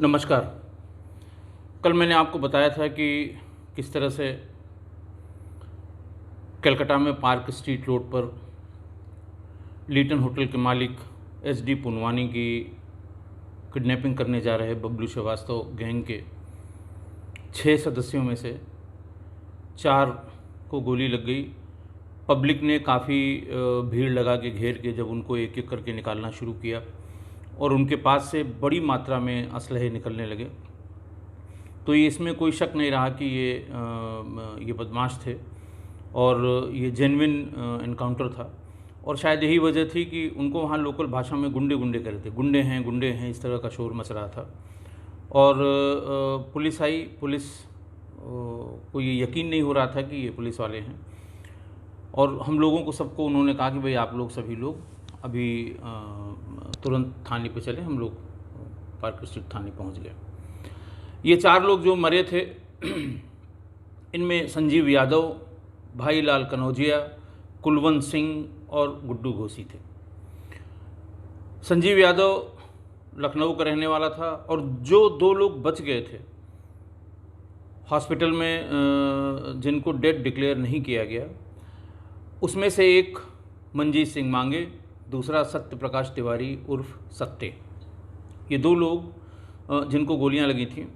नमस्कार। कल मैंने आपको बताया था कि किस तरह से कलकत्ता में पार्क स्ट्रीट रोड पर लीटन होटल के मालिक एस.डी. पूनवानी की किडनैपिंग करने जा रहे बबलू श्रीवास्तव गैंग के 6 सदस्यों में से 4 को गोली लग गई। पब्लिक ने काफ़ी भीड़ लगा के घेर के जब उनको एक एक करके निकालना शुरू किया और उनके पास से बड़ी मात्रा में असलहे निकलने लगे, तो ये इसमें कोई शक नहीं रहा कि ये बदमाश थे और ये जेन्युइन एनकाउंटर था। और शायद यही वजह थी कि उनको वहाँ लोकल भाषा में गुंडे गुंडे कह रहे थे, गुंडे हैं, इस तरह का शोर मच रहा था। और पुलिस आई। पुलिस को ये यकीन नहीं हो रहा था कि ये पुलिस वाले हैं, और हम लोगों को सबको उन्होंने कहा कि भाई आप लोग सभी लोग अभी तुरंत थाने पे चले। हम लोग पार्क स्ट्रीट थाने पहुंच गए। ये 4 लोग जो मरे थे इनमें संजीव यादव, भाईलाल कनौजिया, कुलवंत सिंह और गुड्डू घोसी थे। संजीव यादव लखनऊ का रहने वाला था और जो 2 लोग बच गए थे हॉस्पिटल में जिनको डेड डिक्लेयर नहीं किया गया, उसमें से एक मंजीत सिंह मांगे, दूसरा सत्य प्रकाश तिवारी उर्फ सत्ते। ये 2 लोग जिनको गोलियां लगी थी।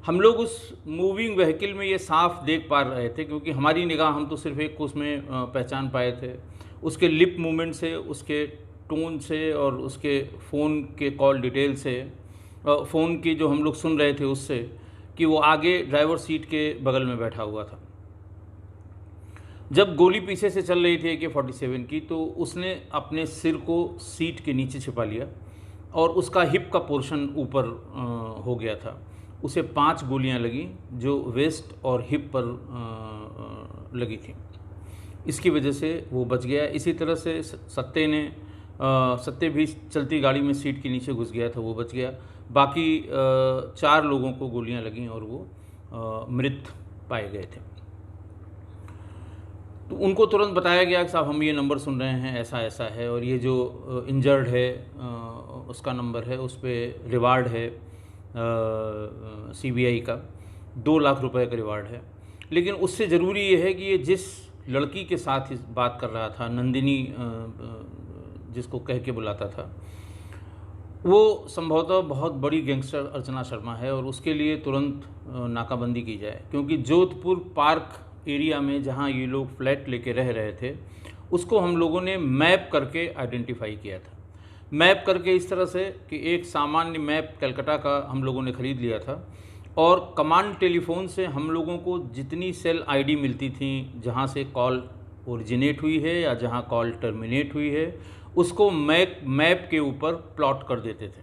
हम लोग उस मूविंग व्हीकल में ये साफ देख पा रहे थे क्योंकि हमारी निगाह, हम तो सिर्फ एक को उसमें पहचान पाए थे, उसके लिप मूवमेंट से, उसके टोन से और उसके फ़ोन के कॉल डिटेल से, फ़ोन की जो हम लोग सुन रहे थे उससे, कि वो आगे ड्राइवर सीट के बगल में बैठा हुआ था। जब गोली पीछे से चल रही थी AK-47 की, तो उसने अपने सिर को सीट के नीचे छिपा लिया और उसका हिप का पोर्शन ऊपर हो गया था। उसे 5 गोलियां लगी जो वेस्ट और हिप पर लगी थी। इसकी वजह से वो बच गया। इसी तरह से सत्ते भी चलती गाड़ी में सीट के नीचे घुस गया था, वो बच गया। बाकी 4 लोगों को गोलियां लगीं और वो मृत पाए गए थे। तो उनको तुरंत बताया गया कि साहब हम ये नंबर सुन रहे हैं, ऐसा ऐसा है, और ये जो इंजर्ड है उसका नंबर है, उस पर रिवार्ड है CBI का 2 लाख रुपए का रिवार्ड है। लेकिन उससे ज़रूरी ये है कि ये जिस लड़की के साथ इस बात कर रहा था, नंदिनी जिसको कह के बुलाता था, वो संभवतः बहुत बड़ी गैंगस्टर अर्चना शर्मा है और उसके लिए तुरंत नाकाबंदी की जाए। क्योंकि जोधपुर पार्क एरिया में जहाँ ये लोग फ्लैट लेके रह रहे थे, उसको हम लोगों ने मैप करके आइडेंटिफाई किया था। मैप करके इस तरह से कि एक सामान्य मैप कलकत्ता का हम लोगों ने ख़रीद लिया था और कमांड टेलीफोन से हम लोगों को जितनी सेल ID मिलती थी, जहाँ से कॉल ओरिजिनेट हुई है या जहाँ कॉल टर्मिनेट हुई है, उसको मैप के ऊपर प्लॉट कर देते थे।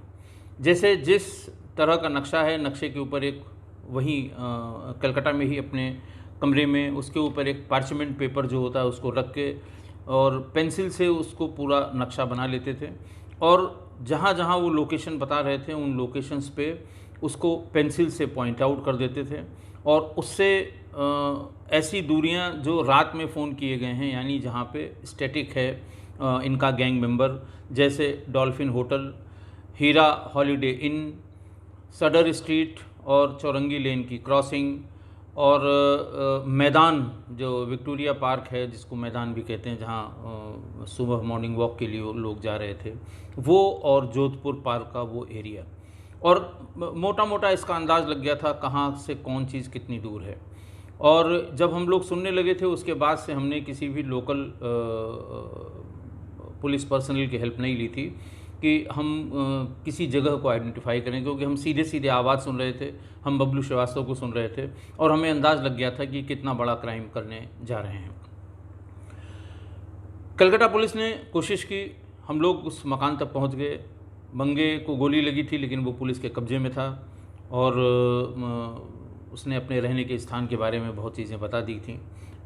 जैसे जिस तरह का नक्शा है, नक्शे के ऊपर एक वहीं कलकत्ता में ही अपने कमरे में उसके ऊपर एक पार्चमेंट पेपर जो होता है उसको रख के और पेंसिल से उसको पूरा नक्शा बना लेते थे, और जहाँ जहाँ वो लोकेशन बता रहे थे उन लोकेशंस पे उसको पेंसिल से पॉइंट आउट कर देते थे। और उससे ऐसी दूरियाँ जो रात में फ़ोन किए गए हैं, यानी जहाँ पे स्टैटिक है इनका गैंग मेंबर, जैसे डॉल्फिन होटल, हीरा हॉलीडे इन, सडर स्ट्रीट और चौरंगी लेन की क्रॉसिंग, और मैदान जो विक्टोरिया पार्क है जिसको मैदान भी कहते हैं, जहाँ सुबह मॉर्निंग वॉक के लिए लोग जा रहे थे, वो, और जोधपुर पार्क का वो एरिया। और मोटा मोटा इसका अंदाज़ लग गया था कहाँ से कौन चीज़ कितनी दूर है। और जब हम लोग सुनने लगे थे उसके बाद से हमने किसी भी लोकल पुलिस पर्सनल की हेल्प नहीं ली थी कि हम किसी जगह को आइडेंटिफाई करें, क्योंकि हम सीधे सीधे आवाज़ सुन रहे थे, हम बबलू श्रीवास्तव को सुन रहे थे और हमें अंदाज़ लग गया था कि कितना बड़ा क्राइम करने जा रहे हैं। कलकत्ता पुलिस ने कोशिश की, हम लोग उस मकान तक पहुंच गए। मंगे को गोली लगी थी लेकिन वो पुलिस के कब्जे में था और उसने अपने रहने के स्थान के बारे में बहुत चीज़ें बता दी थी।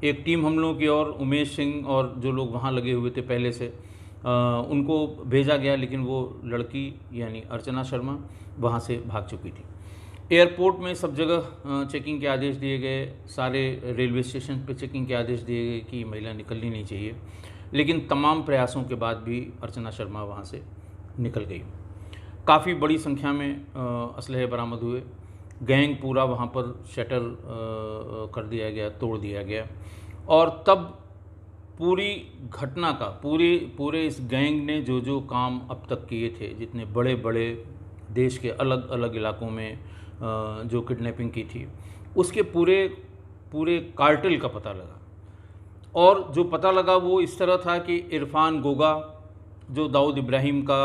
एक टीम हम लोगों की और उमेश सिंह और जो लोग वहाँ लगे हुए थे पहले से, उनको भेजा गया, लेकिन वो लड़की यानी अर्चना शर्मा वहाँ से भाग चुकी थी। एयरपोर्ट में सब जगह चेकिंग के आदेश दिए गए, सारे रेलवे स्टेशन पे चेकिंग के आदेश दिए गए कि महिला निकलनी नहीं चाहिए, लेकिन तमाम प्रयासों के बाद भी अर्चना शर्मा वहाँ से निकल गई। काफ़ी बड़ी संख्या में असलहे बरामद हुए। गैंग पूरा वहाँ पर शटर कर दिया गया, तोड़ दिया गया। और तब पूरी घटना का पूरे इस गैंग ने जो जो काम अब तक किए थे, जितने बड़े बड़े देश के अलग अलग इलाकों में जो किडनैपिंग की थी, उसके पूरे कार्टेल का पता लगा। और जो पता लगा वो इस तरह था कि इरफान गोगा जो दाऊद इब्राहिम का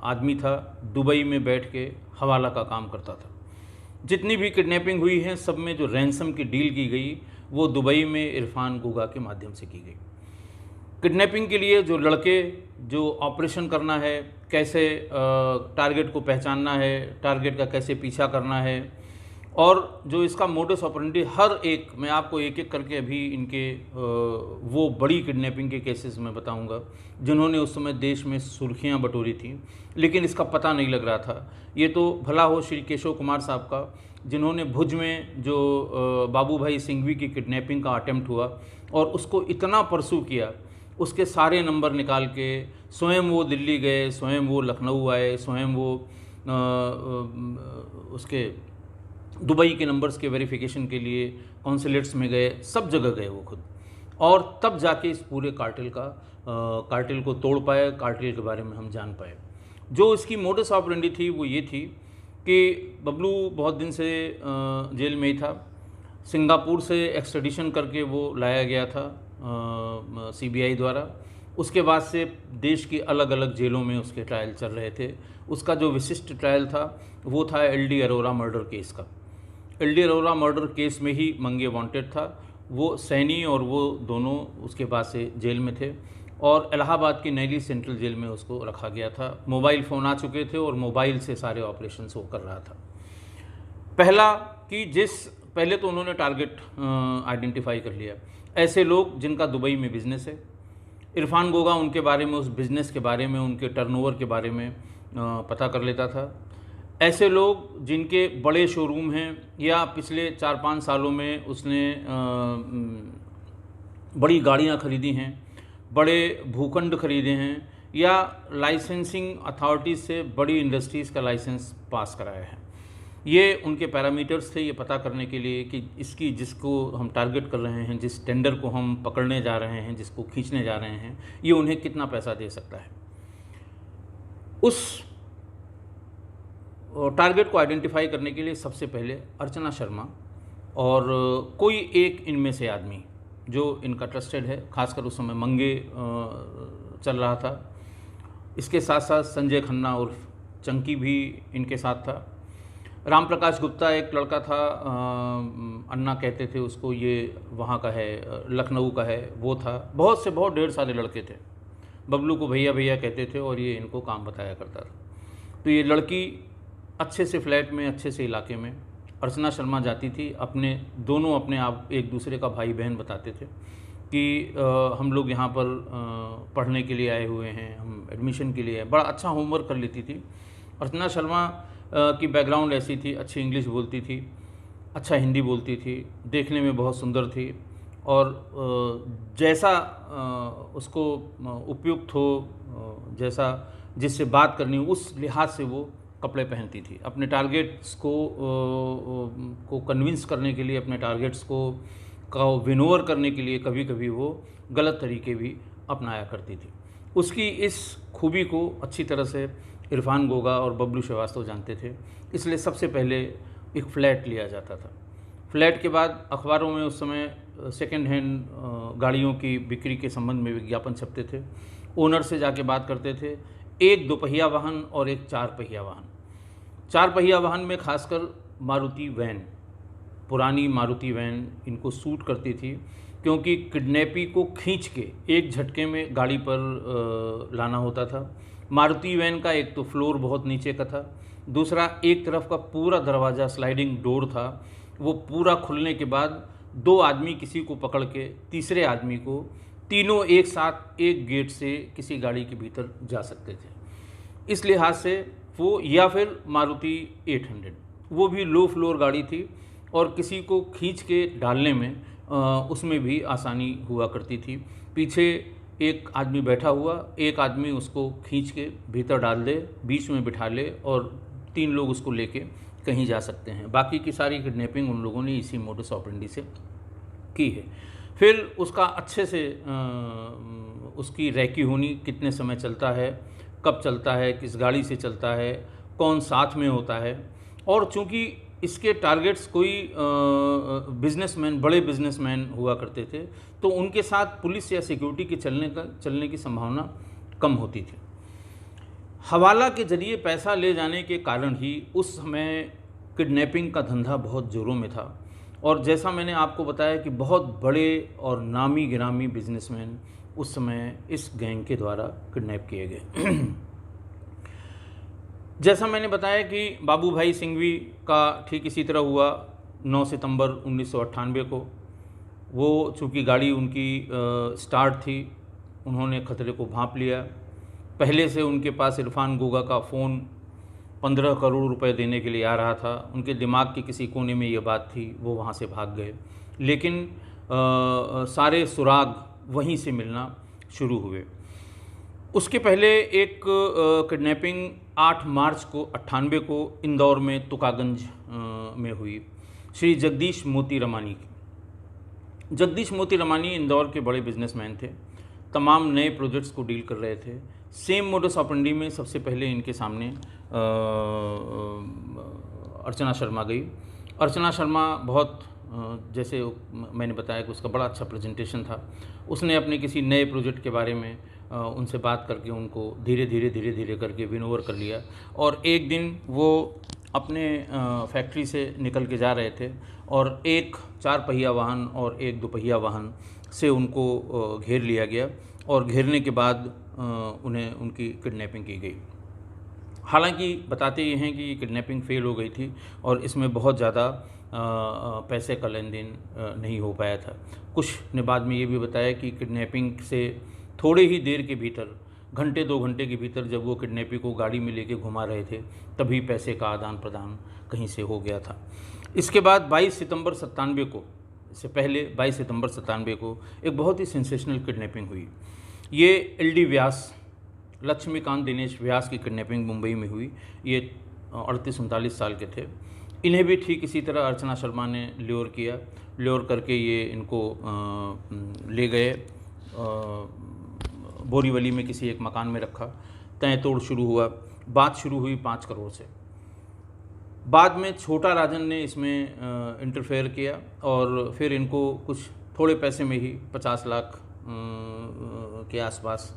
आदमी था, दुबई में बैठ के हवाला का काम करता था। जितनी भी किडनैपिंग हुई है सब में जो रैंसम की डील की गई वो दुबई में इरफान गोगा के माध्यम से की गई। किडनैपिंग के लिए जो लड़के जो ऑपरेशन करना है, कैसे टारगेट को पहचानना है, टारगेट का कैसे पीछा करना है, और जो इसका मोडस ऑपरेंडी, हर एक मैं आपको एक एक करके अभी इनके वो बड़ी किडनैपिंग के केसेस में बताऊंगा जिन्होंने उस समय देश में सुर्खियां बटोरी थी, लेकिन इसका पता नहीं लग रहा था। ये तो भला हो श्री केशव कुमार साहब का, जिन्होंने भुज में जो बाबू भाई सिंघवी की किडनैपिंग का अटेम्प्ट हुआ और उसको इतना परसू किया, उसके सारे नंबर निकाल के स्वयं वो दिल्ली गए, स्वयं वो लखनऊ आए, स्वयं वो उसके दुबई के नंबर्स के वेरिफिकेशन के लिए कॉन्सुलेट्स में गए, सब जगह गए वो खुद, और तब जाके इस पूरे कार्टेल को तोड़ पाए, कार्टेल के बारे में हम जान पाए। जो इसकी मोडस ऑपरेंडी थी वो ये थी कि बबलू बहुत दिन से जेल में ही था। सिंगापुर से एक्सट्रेडिशन करके वो लाया गया था CBI द्वारा। उसके बाद से देश की अलग अलग जेलों में उसके ट्रायल चल रहे थे। उसका जो विशिष्ट ट्रायल था वो था LD अरोरा मर्डर केस का। LD अरोरा मर्डर केस में ही मंगे वांटेड था। वो सैनी और वो दोनों उसके बाद से जेल में थे और इलाहाबाद की नैली सेंट्रल जेल में उसको रखा गया था। मोबाइल फ़ोन आ चुके थे और मोबाइल से सारे ऑपरेशंस वो कर रहा था। पहले तो उन्होंने टारगेट आइडेंटिफाई कर लिया, ऐसे लोग जिनका दुबई में बिजनेस है। इरफान गोगा उनके बारे में, उस बिज़नेस के बारे में, उनके टर्नओवर के बारे में पता कर लेता था। ऐसे लोग जिनके बड़े शोरूम हैं या पिछले 4-5 सालों में उसने बड़ी गाड़ियां खरीदी हैं, बड़े भूखंड खरीदे हैं, या लाइसेंसिंग अथॉरिटीज़ से बड़ी इंडस्ट्रीज़ का लाइसेंस पास कराया है। ये उनके पैरामीटर्स थे ये पता करने के लिए कि जिसको हम टारगेट कर रहे हैं, जिस टेंडर को हम पकड़ने जा रहे हैं, जिसको खींचने जा रहे हैं, ये उन्हें कितना पैसा दे सकता है। उस टारगेट को आइडेंटिफाई करने के लिए सबसे पहले अर्चना शर्मा और कोई एक इनमें से आदमी जो इनका ट्रस्टेड है, खासकर उस समय मंगे चल रहा था। इसके साथ साथ संजय खन्ना उर्फ चंकी भी इनके साथ था। राम प्रकाश गुप्ता एक लड़का था, अन्ना कहते थे उसको, ये वहाँ का है, लखनऊ का है, वो था। बहुत ढेर सारे लड़के थे। बबलू को भैया भैया कहते थे और ये इनको काम बताया करता था। तो ये लड़की अच्छे से फ्लैट में, अच्छे से इलाके में अर्चना शर्मा जाती थी। दोनों अपने आप एक दूसरे का भाई बहन बताते थे कि हम लोग यहाँ पर पढ़ने के लिए आए हुए हैं, हम एडमिशन के लिए आए। बड़ा अच्छा होमवर्क कर लेती थी। अर्चना शर्मा की बैकग्राउंड ऐसी थी, अच्छी इंग्लिश बोलती थी, अच्छा हिंदी बोलती थी, देखने में बहुत सुंदर थी और जैसा उसको उपयुक्त हो, जैसा जिससे बात करनी हो, उस लिहाज से वो कपड़े पहनती थी। अपने टारगेट्स को कन्विंस करने के लिए, अपने टारगेट्स को विनोवर करने के लिए कभी कभी वो गलत तरीके भी अपनाया करती थी। उसकी इस खूबी को अच्छी तरह से इरफान गोगा और बबलू श्रीवास्तव जानते थे, इसलिए सबसे पहले एक फ़्लैट लिया जाता था। फ्लैट के बाद अखबारों में उस समय सेकेंड हैंड गाड़ियों की बिक्री के संबंध में विज्ञापन छपते थे। ओनर से जाके बात करते थे। एक 2 पहिया वाहन और एक 4 पहिया वाहन। 4 पहिया वाहन में खासकर मारुति वैन, पुरानी मारुति वैन इनको सूट करती थी, क्योंकि किडनैपी को खींच के एक झटके में गाड़ी पर लाना होता था। मारुति वैन का एक तो फ्लोर बहुत नीचे का था, दूसरा एक तरफ का पूरा दरवाज़ा स्लाइडिंग डोर था, वो पूरा खुलने के बाद 2 आदमी किसी को पकड़ के तीसरे आदमी को, तीनों एक साथ एक गेट से किसी गाड़ी के भीतर जा सकते थे। इस लिहाज से वो, या फिर मारुति 800, वो भी लो फ्लोर गाड़ी थी और किसी को खींच के डालने में उसमें भी आसानी हुआ करती थी। पीछे एक आदमी बैठा हुआ, एक आदमी उसको खींच के भीतर डाल दे, बीच में बिठा ले और 3 लोग उसको लेके कहीं जा सकते हैं। बाकी की सारी किडनैपिंग उन लोगों ने इसी मोडस ऑपरेंडी से की है। फिर उसका अच्छे से उसकी रैकी होनी, कितने समय चलता है, कब चलता है, किस गाड़ी से चलता है, कौन साथ में होता है। और चूंकि इसके टारगेट्स कोई बिजनेसमैन, बड़े बिजनेसमैन हुआ करते थे, तो उनके साथ पुलिस या सिक्योरिटी के चलने की संभावना कम होती थी। हवाला के जरिए पैसा ले जाने के कारण ही उस समय किडनैपिंग का धंधा बहुत ज़ोरों में था। और जैसा मैंने आपको बताया कि बहुत बड़े और नामी गिरामी बिजनेसमैन उस समय इस गैंग के द्वारा किडनैप किए गए। जैसा मैंने बताया कि बाबू भाई सिंघवी का ठीक इसी तरह हुआ 9 सितंबर 1998 को। वो चूँकि गाड़ी उनकी स्टार्ट थी, उन्होंने खतरे को भांप लिया। पहले से उनके पास इरफान गोगा का फ़ोन 15 करोड़ रुपए देने के लिए आ रहा था। उनके दिमाग के किसी कोने में ये बात थी, वो वहाँ से भाग गए। लेकिन सारे सुराग वहीं से मिलना शुरू हुए। उसके पहले एक किडनैपिंग 8 मार्च को 98 को इंदौर में तुकागंज में हुई, श्री जगदीश मोती रमानी की। जगदीश मोती रमानी इंदौर के बड़े बिजनेसमैन थे, तमाम नए प्रोजेक्ट्स को डील कर रहे थे। सेम मोडस ऑपरेंडी में सबसे पहले इनके सामने अर्चना शर्मा गई। अर्चना शर्मा बहुत जैसे मैंने बताया कि उसका बड़ा अच्छा प्रेजेंटेशन था। उसने अपने किसी नए प्रोजेक्ट के बारे में उनसे बात करके उनको धीरे धीरे करके विन ओवर कर लिया। और एक दिन वो अपने फैक्ट्री से निकल के जा रहे थे और एक 4 पहिया वाहन और एक 2 पहिया वाहन से उनको घेर लिया गया और घेरने के बाद उन्हें उनकी किडनैपिंग की गई। हालांकि बताते ये हैं कि ये किडनैपिंग फेल हो गई थी और इसमें बहुत ज़्यादा पैसे का लेन देन नहीं हो पाया था। कुछ ने बाद में ये भी बताया कि किडनैपिंग से थोड़े ही देर के भीतर, घंटे 2 घंटे के भीतर, जब वो किडनैपी को गाड़ी में लेके घुमा रहे थे, तभी पैसे का आदान प्रदान कहीं से हो गया था। इसके बाद 22 सितंबर 97 को, इससे पहले 22 सितंबर 97 को एक बहुत ही सेंसेशनल किडनैपिंग हुई। ये LD व्यास, लक्ष्मीकांत दिनेश व्यास की किडनैपिंग मुंबई में हुई। ये 38-39 साल के थे। इन्हें भी ठीक इसी तरह अर्चना शर्मा ने ल्योर किया। ल्योर करके ये इनको ले गए, बोरीवली में किसी एक मकान में रखा। तय तोड़ शुरू हुआ। बात शुरू हुई 5 करोड़ से। बाद में छोटा राजन ने इसमें इंटरफेयर किया और फिर इनको कुछ थोड़े पैसे में ही 50 लाख के आसपास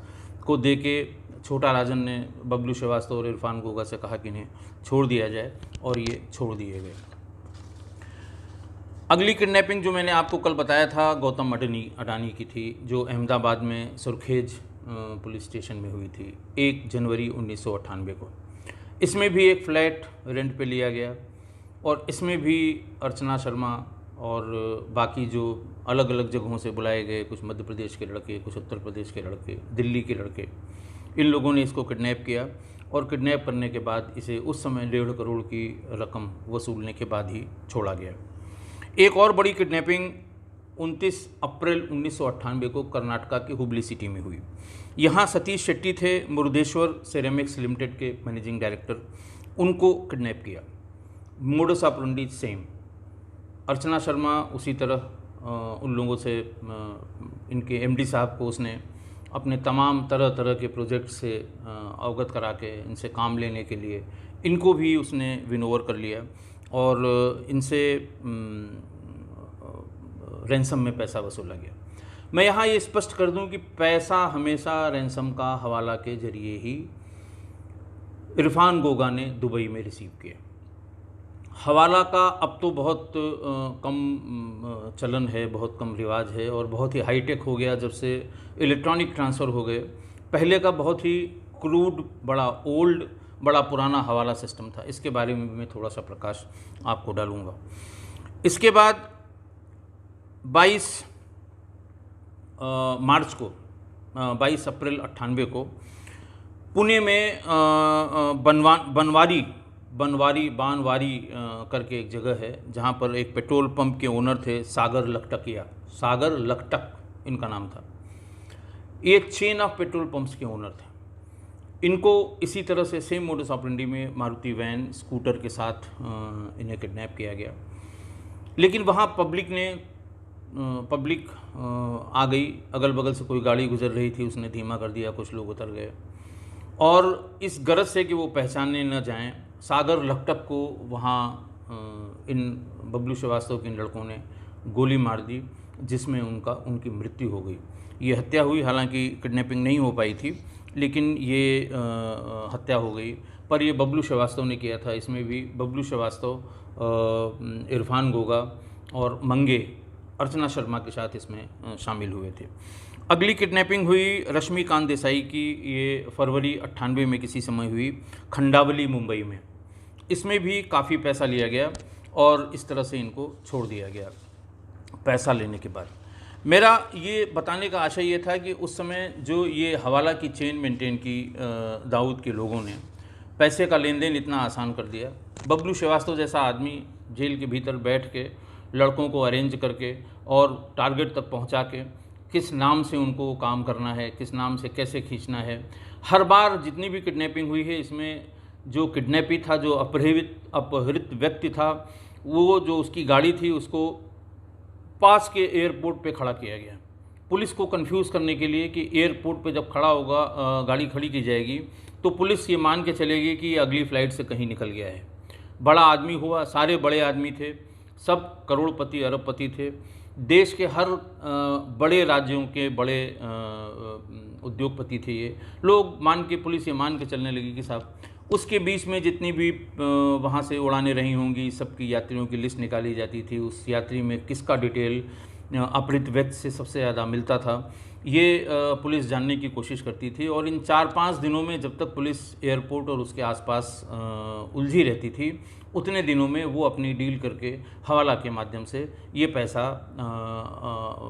को दे के छोटा राजन ने बबलू श्रीवास्तव और इरफान गोगा से कहा कि इन्हें छोड़ दिया जाए और ये छोड़ दिए गए। अगली किडनैपिंग जो मैंने आपको कल बताया था गौतम अडानी की थी, जो अहमदाबाद में सुरखेज पुलिस स्टेशन में हुई थी 1 जनवरी 1998 को। इसमें भी एक फ्लैट रेंट पे लिया गया और इसमें भी अर्चना शर्मा और बाकी जो अलग अलग जगहों से बुलाए गए, कुछ मध्य प्रदेश के लड़के, कुछ उत्तर प्रदेश के लड़के, दिल्ली के लड़के, इन लोगों ने इसको किडनैप किया और किडनैप करने के बाद इसे उस समय 1.5 करोड़ की रकम वसूलने के बाद ही छोड़ा गया। एक और बड़ी किडनैपिंग 29 अप्रैल 1998 को कर्नाटका के हुबली सिटी में हुई। यहाँ सतीश शेट्टी थे, मुरुदेश्वर सेरेमिक्स लिमिटेड के मैनेजिंग डायरेक्टर। उनको किडनैप किया। Modus operandi same. Archana Sharma उसी तरह उन लोगों से इनके MD साहब को उसने अपने तमाम तरह तरह के प्रोजेक्ट से अवगत करा के इनसे काम लेने के लिए इनको भी उसने विन ओवर कर लिया और इनसे रैंसम में पैसा वसूला गया। मैं यहाँ ये स्पष्ट कर दूं कि पैसा हमेशा रैंसम का हवाला के जरिए ही इरफान गोगा ने दुबई में रिसीव किया। हवाला का अब तो बहुत कम चलन है, बहुत कम रिवाज है और बहुत ही हाईटेक हो गया जब से इलेक्ट्रॉनिक ट्रांसफ़र हो गए। पहले का बहुत ही क्रूड, बड़ा ओल्ड, बड़ा पुराना हवाला सिस्टम था। इसके बारे में भी मैं थोड़ा सा प्रकाश आपको डालूँगा। इसके बाद 22 मार्च को, 22 अप्रैल 98 को पुणे में बानवारी करके एक जगह है जहाँ पर एक पेट्रोल पंप के ओनर थे सागर लखटक इनका नाम था। ये चेन ऑफ पेट्रोल पंप्स के ओनर थे। इनको इसी तरह से सेम मोडस ऑपरेंडी में मारुति वैन स्कूटर के साथ इन्हें किडनैप किया गया। लेकिन वहाँ पब्लिक आ गई, अगल बगल से कोई गाड़ी गुजर रही थी, उसने धीमा कर दिया, कुछ लोग उतर गए और इस गरज से कि वो पहचाने न जाएं, सागर लखटक को वहाँ इन बबलू श्रीवास्तव के इन लड़कों ने गोली मार दी, जिसमें उनकी मृत्यु हो गई। ये हत्या हुई, हालांकि किडनैपिंग नहीं हो पाई थी, लेकिन ये हत्या हो गई। पर ये बबलू श्रीवास्तव ने किया था। इसमें भी बबलू श्रीवास्तव, इरफान गोगा और मंगे अर्चना शर्मा के साथ इसमें शामिल हुए थे। अगली किडनैपिंग हुई रश्मिकांत देसाई की, ये फरवरी 98 में किसी समय हुई, खंडावली मुंबई में। इसमें भी काफ़ी पैसा लिया गया और इस तरह से इनको छोड़ दिया गया पैसा लेने के बाद। मेरा ये बताने का आशय ये था कि उस समय जो ये हवाला की चेन मेंटेन की दाऊद के लोगों ने, पैसे का लेन देन इतना आसान कर दिया। बबलू श्रीवास्तव जैसा आदमी जेल के भीतर बैठ के लड़कों को अरेंज करके और टारगेट तक पहुंचा के किस नाम से उनको काम करना है, किस नाम से कैसे खींचना है। हर बार जितनी भी किडनैपिंग हुई है, इसमें जो किडनैपी था, जो अपहृत व्यक्ति था, वो जो उसकी गाड़ी थी उसको पास के एयरपोर्ट पे खड़ा किया गया, पुलिस को कंफ्यूज करने के लिए कि एयरपोर्ट पे जब खड़ा होगा, गाड़ी खड़ी की जाएगी तो पुलिस ये मान के चलेगी कि अगली फ़्लाइट से कहीं निकल गया है। बड़ा आदमी हुआ, सारे बड़े आदमी थे, सब करोड़पति अरबपति थे, देश के हर बड़े राज्यों के बड़े उद्योगपति थे। ये लोग मान के, पुलिस ये मान के चलने लगी कि साहब, उसके बीच में जितनी भी वहाँ से उड़ानें रही होंगी, सबकी यात्रियों की लिस्ट निकाली जाती थी, उस यात्री में किसका डिटेल अपहृत व्यक्ति से सबसे ज़्यादा मिलता था, ये पुलिस जानने की कोशिश करती थी। और इन 4-5 दिनों में जब तक पुलिस एयरपोर्ट और उसके आसपास उलझी रहती थी, उतने दिनों में वो अपनी डील करके हवाला के माध्यम से ये पैसा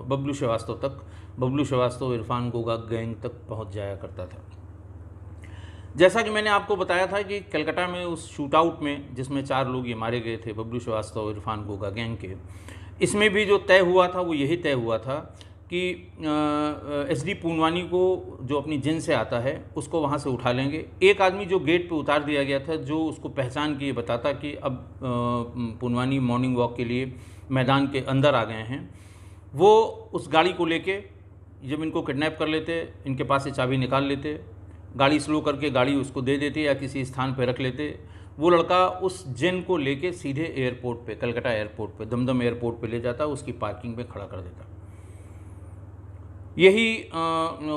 बबलू श्रीवास्तव इरफान गोगा गैंग तक पहुंच जाया करता था। जैसा कि मैंने आपको बताया था कि कलकत्ता में उस शूट आउट में जिसमें 4 लोग ये मारे गए थे, बबलू श्रीवास्तव इरफान गोगा गैंग के, इसमें भी जो तय हुआ था वो यही तय हुआ था कि SD पूनवानी को, जो अपनी जिन से आता है, उसको वहाँ से उठा लेंगे। एक आदमी जो गेट पे उतार दिया गया था, जो उसको पहचान के ये बताता कि अब पूनवानी मॉर्निंग वॉक के लिए मैदान के अंदर आ गए हैं, वो उस गाड़ी को लेके जब इनको किडनैप कर लेते, इनके पास से चाबी निकाल लेते, गाड़ी स्लो करके गाड़ी उसको दे देते या किसी स्थान पर रख लेते। वो लड़का उस जिन को लेके सीधे एयरपोर्ट पे, कलकत्ता एयरपोर्ट पे, दमदम एयरपोर्ट पे ले जाता, उसकी पार्किंग पे खड़ा कर देता। यही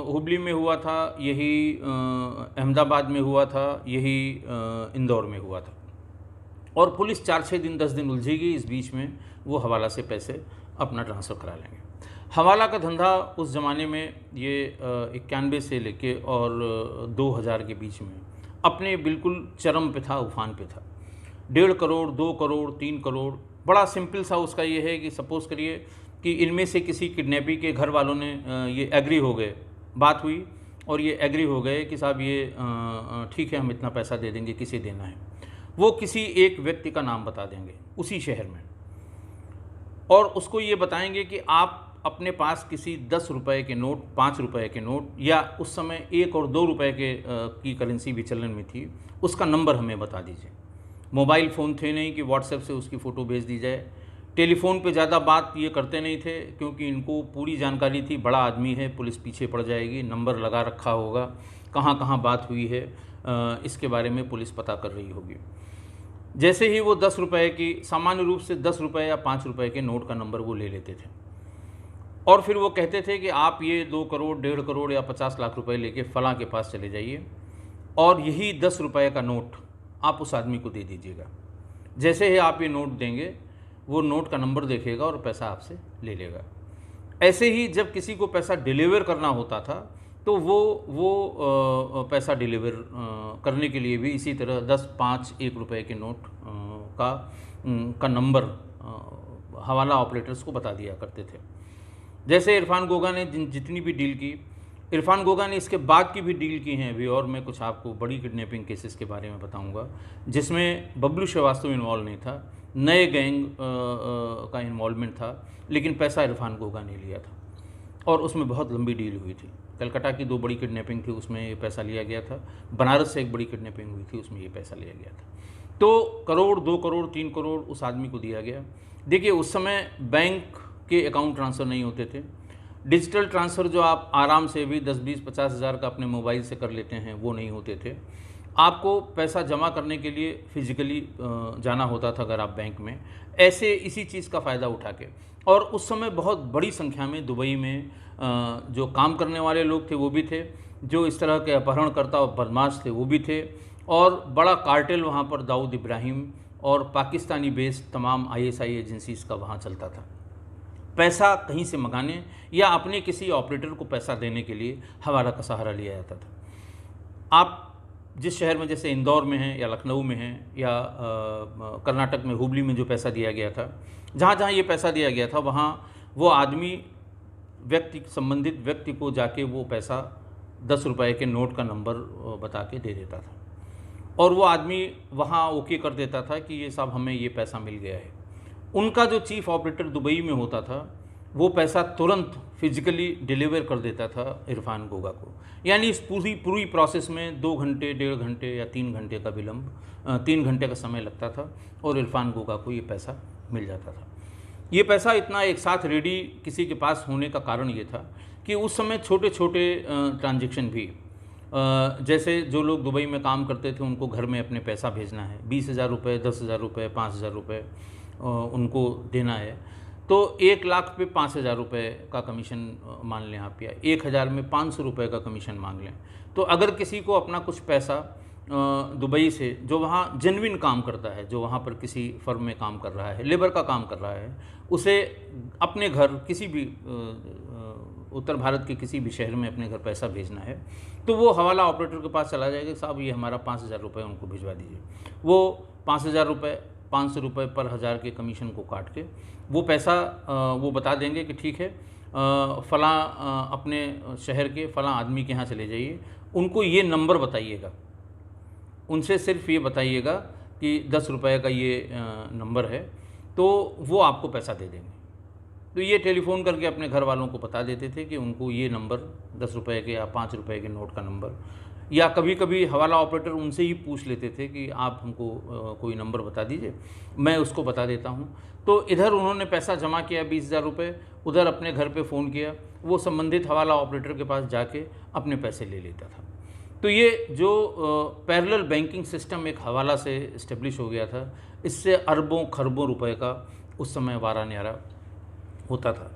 हुबली में हुआ था, यही अहमदाबाद में हुआ था, यही इंदौर में हुआ था। और पुलिस 4-6 दिन 10 दिन उलझेगी, इस बीच में वो हवाला से पैसे अपना ट्रांसफ़र करा लेंगे। हवाला का धंधा उस ज़माने में ये 91 से लेके और 2000 के बीच में अपने बिल्कुल चरम पे था, उफान पे था। 1.5 करोड़, 2 करोड़, 3 करोड़। बड़ा सिंपल सा उसका ये है कि सपोज़ करिए कि इनमें से किसी किडनैपी के घर वालों ने ये एग्री हो गए, बात हुई और ये एग्री हो गए कि साहब ये ठीक है, हम इतना पैसा दे देंगे, किसे देना है। वो किसी एक व्यक्ति का नाम बता देंगे उसी शहर में, और उसको ये बताएंगे कि आप अपने पास किसी 10 रुपए के नोट, 5 रुपए के नोट, या उस समय 1 और 2 रुपए के की करेंसी भी चलन में थी, उसका नंबर हमें बता दीजिए। मोबाइल फ़ोन थे नहीं कि व्हाट्सएप से उसकी फ़ोटो भेज दी जाए। टेलीफोन पे ज़्यादा बात ये करते नहीं थे, क्योंकि इनको पूरी जानकारी थी, बड़ा आदमी है, पुलिस पीछे पड़ जाएगी, नंबर लगा रखा होगा, कहाँ कहाँ बात हुई है इसके बारे में पुलिस पता कर रही होगी। जैसे ही वो 10 रुपए की, सामान्य रूप से 10 रुपए या 5 रुपए के नोट का नंबर वो ले लेते थे, और फिर वो कहते थे कि आप ये 2 करोड़, 1.5 करोड़ या 50 लाख रुपए लेके फलां के पास चले जाइए, और यही 10 रुपए का नोट आप उस आदमी को दे दीजिएगा। जैसे ही आप ये नोट देंगे, वो नोट का नंबर देखेगा और पैसा आपसे ले लेगा। ऐसे ही जब किसी को पैसा डिलीवर करना होता था, तो वो पैसा डिलीवर करने के लिए भी इसी तरह 10, 5, 1 रुपए के नोट का नंबर हवाला ऑपरेटर्स को बता दिया करते थे। जैसे इरफान गोगा ने जितनी भी डील की, इरफान गोगा ने इसके बाद की भी डील की हैं अभी, और मैं कुछ आपको बड़ी किडनैपिंग केसेस के बारे में बताऊंगा जिसमें बबलू श्रीवास्तव इन्वॉल्व नहीं था, नए गैंग का इन्वॉल्वमेंट था, लेकिन पैसा इरफान गोगा ने लिया था और उसमें बहुत लंबी डील हुई थी। कलकत्ता की 2 बड़ी किडनैपिंग थी, उसमें ये पैसा लिया गया था। बनारस से एक बड़ी किडनैपिंग हुई थी, उसमें ये पैसा लिया गया था। तो करोड़, 2 करोड़, 3 करोड़ उस आदमी को दिया गया। देखिए, उस समय बैंक के अकाउंट ट्रांसफ़र नहीं होते थे। डिजिटल ट्रांसफ़र जो आप आराम से भी 10, 20, 50 हज़ार का अपने मोबाइल से कर लेते हैं, वो नहीं होते थे। आपको पैसा जमा करने के लिए फिजिकली जाना होता था अगर आप बैंक में, ऐसे इसी चीज़ का फ़ायदा उठा के। और उस समय बहुत बड़ी संख्या में दुबई में जो काम करने वाले लोग थे वो भी थे, जो इस तरह के अपहरणकर्ता और बदमाश थे वो भी थे, और बड़ा कार्टेल वहाँ पर दाऊद इब्राहिम और पाकिस्तानी बेस्ड तमाम ISI एजेंसीज़ का वहाँ चलता था। पैसा कहीं से मंगाने या अपने किसी ऑपरेटर को पैसा देने के लिए हवाला का सहारा लिया जाता था। आप जिस शहर में, जैसे इंदौर में हैं या लखनऊ में हैं या कर्नाटक में हुबली में जो पैसा दिया गया था, जहाँ जहाँ ये पैसा दिया गया था, वहाँ वो आदमी संबंधित व्यक्ति को जाके वो पैसा 10 रुपए के नोट का नंबर बता के दे देता था, और वो आदमी वहाँ ओके कर देता था कि ये साहब हमें ये पैसा मिल गया है। उनका जो चीफ़ ऑपरेटर दुबई में होता था, वो पैसा तुरंत फिजिकली डिलीवर कर देता था इरफान गोगा को। यानी इस पूरी प्रोसेस में 2 घंटे, 1.5 घंटे या 3 घंटे का विलम्ब, 3 घंटे का समय लगता था, और इरफान गोगा को ये पैसा मिल जाता था। ये पैसा इतना एक साथ रेडी किसी के पास होने का कारण ये था कि उस समय छोटे छोटे ट्रांजेक्शन भी, जैसे जो लोग दुबई में काम करते थे उनको घर में अपने पैसा भेजना है, 20,000 रुपये, 10,000 रुपये, 5,000 रुपये उनको देना है, तो 1 लाख पे 5,000 रुपये का कमीशन मान लें आप, या 1,000 में 500 रुपये का कमीशन मांग लें। तो अगर किसी को अपना कुछ पैसा दुबई से, जो वहाँ जेन्युइन काम करता है, जो वहाँ पर किसी फर्म में काम कर रहा है, लेबर का काम कर रहा है, उसे अपने घर किसी भी उत्तर भारत के किसी भी शहर में अपने घर पैसा भेजना है, तो वो हवाला ऑपरेटर के पास चला जाएगा, साहब ये हमारा 5,000 रुपये उनको भिजवा दीजिए। वो 5,000 रुपये, 500 रुपये पर 1,000 के कमीशन को काट के वो पैसा वो बता देंगे कि ठीक है, फ़लाँ अपने शहर के फ़लाँ आदमी के यहाँ चले जाइए, उनको ये नंबर बताइएगा, उनसे सिर्फ ये बताइएगा कि 10 रुपये का ये नंबर है, तो वो आपको पैसा दे देंगे। तो ये टेलीफ़ोन करके अपने घर वालों को बता देते थे कि उनको ये नंबर 10 रुपये के या 5 रुपये के नोट का नंबर, या कभी कभी हवाला ऑपरेटर उनसे ही पूछ लेते थे कि आप हमको कोई नंबर बता दीजिए, मैं उसको बता देता हूँ। तो इधर उन्होंने पैसा जमा किया 20,000 रुपये, उधर अपने घर पे फ़ोन किया, वो संबंधित हवाला ऑपरेटर के पास जाके अपने पैसे ले लेता था। तो ये जो पैरेलल बैंकिंग सिस्टम एक हवाला से इस्टेब्लिश हो गया था, इससे अरबों खरबों रुपए का उस समय वारा न्यारा होता था।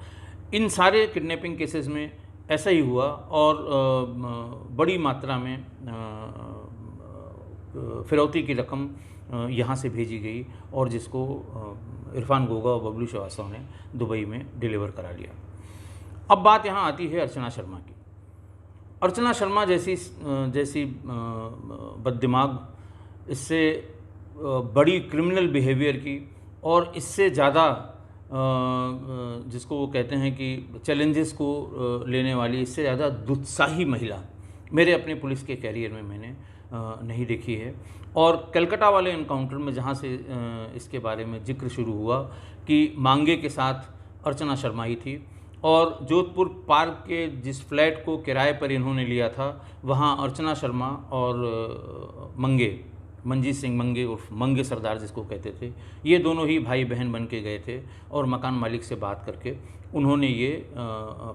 इन सारे किडनैपिंग केसेस में ऐसा ही हुआ, और बड़ी मात्रा में फिरौती की रकम यहाँ से भेजी गई, और जिसको इरफान गोगा और बबलू श्रीवास्तव ने दुबई में डिलीवर करा लिया। अब बात यहाँ आती है अर्चना शर्मा की। अर्चना शर्मा जैसी बददिमाग, इससे बड़ी क्रिमिनल बिहेवियर की, और इससे ज़्यादा जिसको वो कहते हैं कि चैलेंजेस को लेने वाली, इससे ज़्यादा दुस्साही महिला मेरे अपने पुलिस के कैरियर में मैंने नहीं देखी है। और कलकत्ता वाले एनकाउंटर में जहाँ से इसके बारे में जिक्र शुरू हुआ कि मांगे के साथ अर्चना शर्मा ही थी, और जोधपुर पार्क के जिस फ्लैट को किराए पर इन्होंने लिया था, वहाँ अर्चना शर्मा और मंजीत सिंह मंगे उर्फ मंगे सरदार जिसको कहते थे, ये दोनों ही भाई बहन बन के गए थे, और मकान मालिक से बात करके उन्होंने ये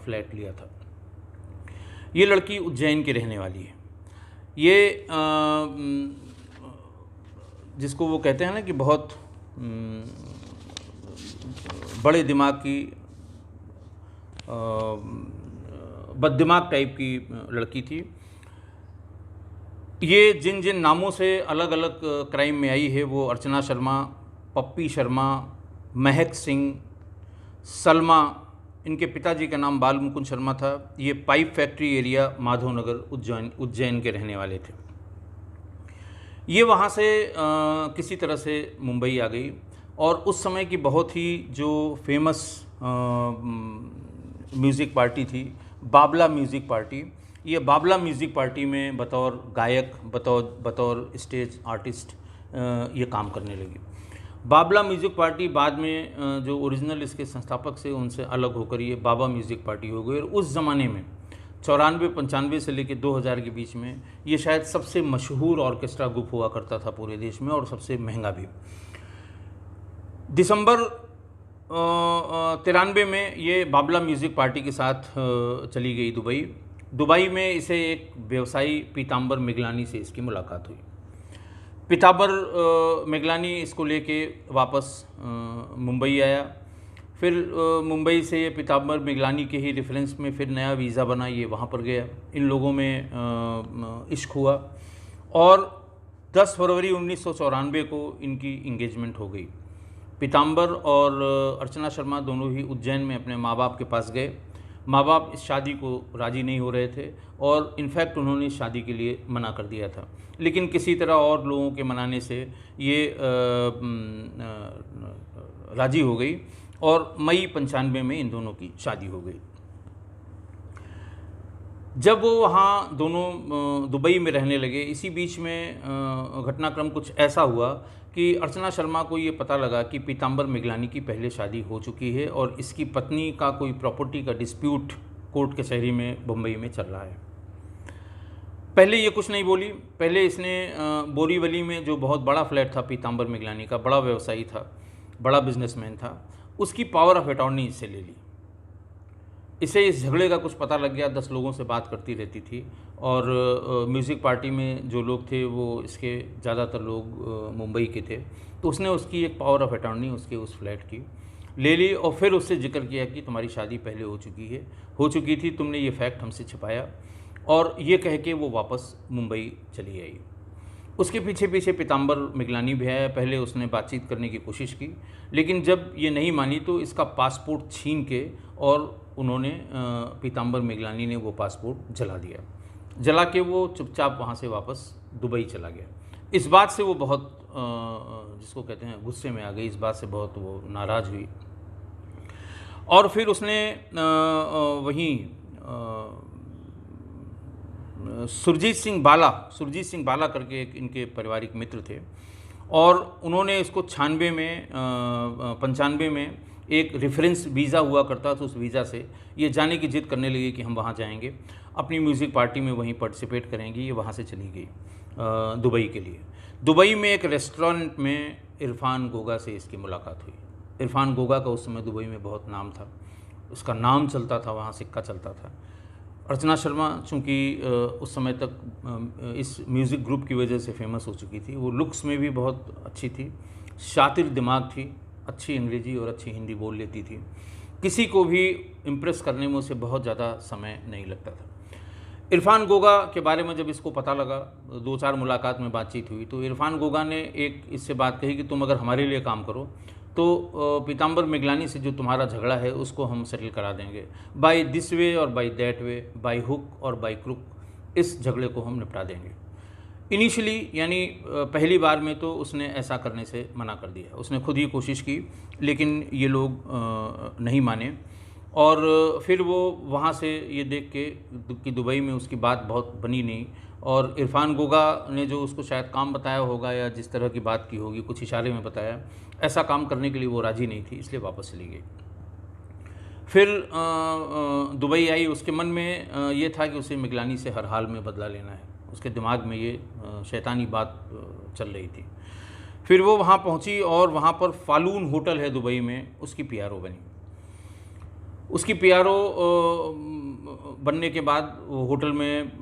फ्लैट लिया था। ये लड़की उज्जैन की रहने वाली है। ये जिसको वो कहते हैं ना कि बहुत बड़े दिमाग की, बददिमाग टाइप की लड़की थी। ये जिन जिन नामों से अलग अलग क्राइम में आई है, वो अर्चना शर्मा, पप्पी शर्मा, महक सिंह, सलमा, इनके पिताजी का नाम बाल मुकुंद शर्मा था। ये pipe factory area Madhavnagar Ujjain के रहने वाले थे। ये वहाँ से किसी तरह से मुंबई आ गई, और उस समय की बहुत ही जो फेमस म्यूज़िक पार्टी थी, बाबला म्यूज़िक पार्टी, ये बाबला म्यूज़िक पार्टी में बतौर गायक, बतौर स्टेज आर्टिस्ट ये काम करने लगी। बाबला म्यूज़िक पार्टी बाद में जो ओरिजिनल इसके संस्थापक से, उनसे अलग होकर ये बाबा म्यूज़िक पार्टी हो गई। और उस ज़माने में 94-95 से लेकर 2000 के बीच में ये शायद सबसे मशहूर ऑर्केस्ट्रा ग्रुप हुआ करता था पूरे देश में, और सबसे महंगा भी। दिसंबर 93 में ये बाबला म्यूज़िक पार्टी के साथ चली गई दुबई में। इसे एक व्यवसायी पीताम्बर मिगलानी से इसकी मुलाकात हुई। पीताम्बर मिगलानी इसको लेके वापस मुंबई आया। फिर मुंबई से ये पीताम्बर मिगलानी के ही रेफरेंस में फिर नया वीज़ा बना, ये वहाँ पर गया। इन लोगों में इश्क हुआ और 10 फरवरी 1994 को इनकी इंगेजमेंट हो गई। पीताम्बर और अर्चना शर्मा दोनों ही उज्जैन में अपने माँ बाप के पास गए। माँ बाप इस शादी को राज़ी नहीं हो रहे थे और इनफैक्ट उन्होंने शादी के लिए मना कर दिया था, लेकिन किसी तरह और लोगों के मनाने से ये राज़ी हो गई और मई 95 में इन दोनों की शादी हो गई। जब वो वहाँ दोनों दुबई में रहने लगे, इसी बीच में घटनाक्रम कुछ ऐसा हुआ कि अर्चना शर्मा को ये पता लगा कि पीताम्बर मिगलानी की पहले शादी हो चुकी है और इसकी पत्नी का कोई प्रॉपर्टी का डिस्प्यूट कोर्ट कचहरी में बम्बई में चल रहा है। पहले ये कुछ नहीं बोली। पहले इसने बोरीवली में जो बहुत बड़ा फ्लैट था पीताम्बर मिगलानी का, बड़ा व्यवसायी था, बड़ा बिजनेसमैन था, उसकी पावर ऑफ अटॉर्नी इससे ले ली। इसे इस झगड़े का कुछ पता लग गया, 10 लोगों से बात करती रहती थी और म्यूज़िक पार्टी में जो लोग थे वो इसके ज़्यादातर लोग मुंबई के थे, तो उसने उसकी एक पावर ऑफ अटॉर्नी उसके उस फ्लैट की ले ली और फिर उससे जिक्र किया कि तुम्हारी शादी पहले हो चुकी थी, तुमने ये फैक्ट हमसे छिपाया, और ये कह के वो वापस मुंबई चली आई। उसके पीछे पीछे पीताम्बर मिगलानी भी आया। पहले उसने बातचीत करने की कोशिश की, लेकिन जब ये नहीं मानी तो इसका पासपोर्ट छीन के और उन्होंने पीताम्बर मिगलानी ने वो पासपोर्ट जला दिया। जला के वो चुपचाप वहाँ से वापस दुबई चला गया। इस बात से वो बहुत जिसको कहते हैं गुस्से में आ गई, इस बात से बहुत वो नाराज़ हुई और फिर उसने वहीं सुरजीत सिंह बाला करके एक इनके पारिवारिक मित्र थे और उन्होंने इसको 95 में एक रेफरेंस वीज़ा हुआ करता था, उस वीज़ा से ये जाने की जिद करने लगी कि हम वहाँ जाएंगे, अपनी म्यूज़िक पार्टी में वहीं पार्टिसिपेट करेंगी। ये वहाँ से चली गई दुबई के लिए। दुबई में एक रेस्टोरेंट में इरफान गोगा से इसकी मुलाकात हुई। इरफान गोगा का उस समय दुबई में बहुत नाम था, उसका नाम चलता था, वहाँ सिक्का चलता था। अर्चना शर्मा चूँकि उस समय तक इस म्यूज़िक ग्रुप की वजह से फेमस हो चुकी थी, वो लुक्स में भी बहुत अच्छी थी, शातिर दिमाग थी, अच्छी अंग्रेज़ी और अच्छी हिंदी बोल लेती थी, किसी को भी इम्प्रेस करने में उसे बहुत ज़्यादा समय नहीं लगता था। इरफान गोगा के बारे में जब इसको पता लगा, 2-4 मुलाकात में बातचीत हुई, तो इरफान गोगा ने एक इससे बात कही कि तुम अगर हमारे लिए काम करो तो पीताम्बर मिगलानी से जो तुम्हारा झगड़ा है उसको हम सेटल करा देंगे, बाय दिस वे और by that way, by hook और बाय क्रुक, इस झगड़े को हम निपटा देंगे। इनिशियली यानी पहली बार में तो उसने ऐसा करने से मना कर दिया, उसने खुद ही कोशिश की, लेकिन ये लोग नहीं माने और फिर वो वहाँ से ये देख के कि दुबई में उसकी बात बहुत बनी नहीं और इरफान गोगा ने जो उसको शायद काम बताया होगा या जिस तरह की बात की होगी, कुछ इशारे में बताया, ऐसा काम करने के लिए वो राज़ी नहीं थी, इसलिए वापस चली गई। फिर दुबई आई। उसके मन में ये था कि उसे मिगलानी से हर हाल में बदला लेना है, उसके दिमाग में ये शैतानी बात चल रही थी। फिर वो वहाँ पहुँची और वहाँ पर फालून होटल है दुबई में, उसकी पीआरओ बनी। उसकी पीआरओ बनने के बाद वो होटल में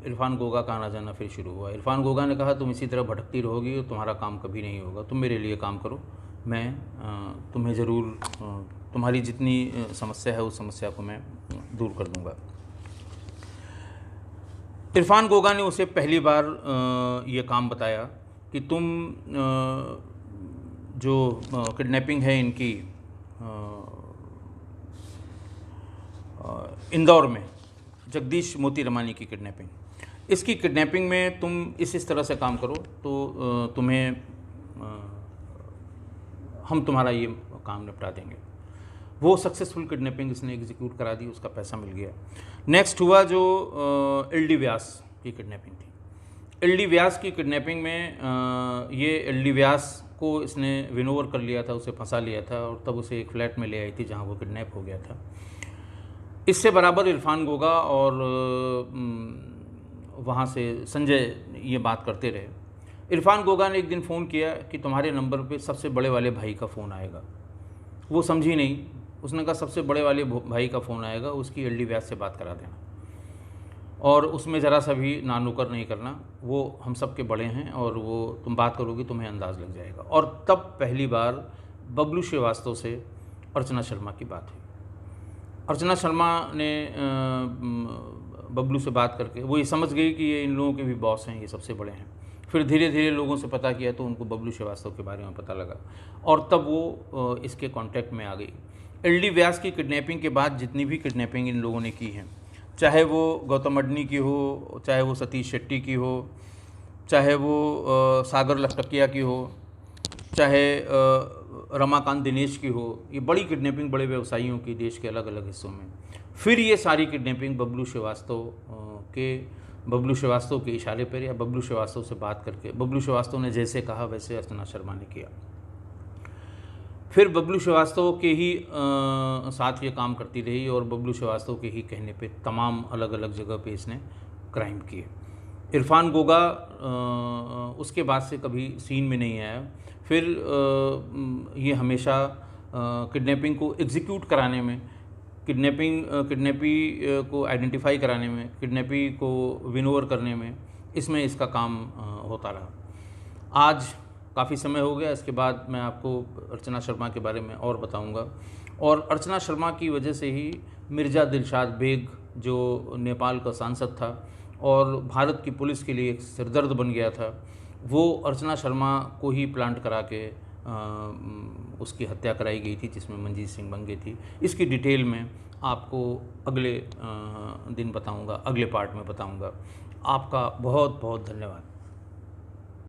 इरफान गोगा का आना जाना फिर शुरू हुआ। इरफान गोगा ने कहा तुम इसी तरह भटकती रहोगी और तुम्हारा काम कभी नहीं होगा, तुम मेरे लिए काम करो, मैं तुम्हें ज़रूर तुम्हारी जितनी समस्या है उस समस्या को मैं दूर कर दूंगा। इरफान गोगा ने उसे पहली बार ये काम बताया कि तुम जो किडनैपिंग है इनकी इंदौर में जगदीश मोती रमानी की किडनैपिंग, इसकी किडनैपिंग में तुम इस तरह से काम करो तो तुम्हें हम तुम्हारा ये काम निपटा देंगे। वो सक्सेसफुल किडनैपिंग इसने एग्जीक्यूट करा दी, उसका पैसा मिल गया। नेक्स्ट हुआ जो एल.डी. व्यास की किडनैपिंग थी। एल.डी. व्यास की किडनैपिंग में ये एल.डी. व्यास को इसने विन ओवर कर लिया था, उसे फंसा लिया था और तब उसे एक फ्लैट में ले आई थी जहाँ वो किडनैप हो गया था। इससे बराबर इरफान गोगा और वहाँ से संजय ये बात करते रहे। इरफान गोगा ने एक दिन फ़ोन किया कि तुम्हारे नंबर पे सबसे बड़े वाले भाई का फ़ोन आएगा। वो समझी नहीं, उसने कहा सबसे बड़े वाले भाई का फ़ोन आएगा, उसकी एलडी व्यास से बात करा देना और उसमें ज़रा सा भी ना नुकर नहीं करना, वो हम सब के बड़े हैं और वो तुम बात करोगे तुम्हें अंदाज़ लग जाएगा। और तब पहली बार बबलू श्रीवास्तव से अर्चना शर्मा की बात हुई। अर्चना शर्मा ने बबलू से बात करके वो ये समझ गई कि ये इन लोगों के भी बॉस हैं, ये सबसे बड़े हैं। फिर धीरे धीरे लोगों से पता किया तो उनको बबलू श्रीवास्तव के बारे में पता लगा और तब वो इसके कांटेक्ट में आ गई। एलडी व्यास की किडनैपिंग के बाद जितनी भी किडनैपिंग इन लोगों ने की हैं, चाहे वो गौतम अडनी की हो, चाहे वो सतीश शेट्टी की हो, चाहे वो सागर लखटकिया की हो, चाहे रमाकांत दिनेश की हो, ये बड़ी किडनैपिंग बड़े व्यवसायियों की देश के अलग अलग हिस्सों में। फिर ये सारी किडनैपिंग बबलू श्रीवास्तव के इशारे पर या बबलू श्रीवास्तव से बात करके, बबलू श्रीवास्तव ने जैसे कहा वैसे अर्चना शर्मा ने किया। फिर बबलू श्रीवास्तव के ही साथ ये काम करती रही और बबलू श्रीवास्तव के ही कहने पे तमाम अलग अलग जगह पे इसने क्राइम किए। इरफान गोगा उसके बाद से कभी सीन में नहीं आया। फिर ये हमेशा किडनैपिंग को एग्जीक्यूट कराने में, किडनैपी को आइडेंटिफाई कराने में, किडनैपी को विन ओवर करने में, इसमें इसका काम होता रहा। आज काफ़ी समय हो गया, इसके बाद मैं आपको अर्चना शर्मा के बारे में और बताऊंगा। और अर्चना शर्मा की वजह से ही मिर्ज़ा दिलशाद बेग, जो नेपाल का सांसद था और भारत की पुलिस के लिए एक सिरदर्द बन गया था, वो अर्चना शर्मा को ही प्लांट करा के उसकी हत्या कराई गई थी, जिसमें मंजीत सिंह बंगे थी। इसकी डिटेल में आपको अगले दिन बताऊंगा, अगले पार्ट में बताऊंगा। आपका बहुत बहुत धन्यवाद।